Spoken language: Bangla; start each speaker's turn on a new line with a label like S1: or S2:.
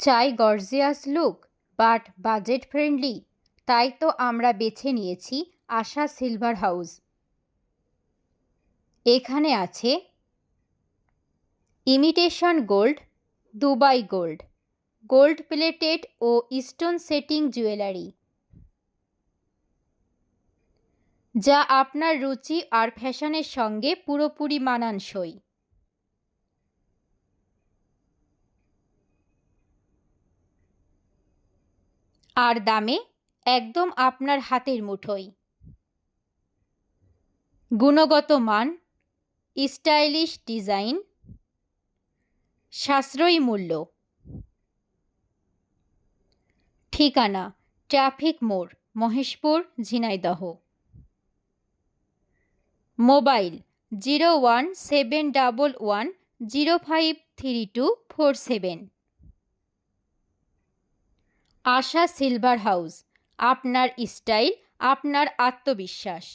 S1: চাই gorgeous look but budget friendly, তাই তো আমরা বেছে নিয়েছি আশা সিলভার হাউস। এখানে আছে imitation gold, Dubai gold, gold plated ও স্টোন সেটিং জুয়েলারি, যা আপনার রুচি আর ফ্যাশনের সঙ্গে পুরোপুরি মানানসই। আর দামে একদম আপনার হাতের মুঠোয়। গুণগত মান, স্টাইলিশ ডিজাইন, সাশ্রয়ী মূল্য। ঠিকানা ট্রাফিক মোড়, মহেশপুর, ঝিনাইদহ। মোবাইল 01711053247। আশা সিলভার হাউস, আপনার স্টাইল, আপনার আত্মবিশ্বাস।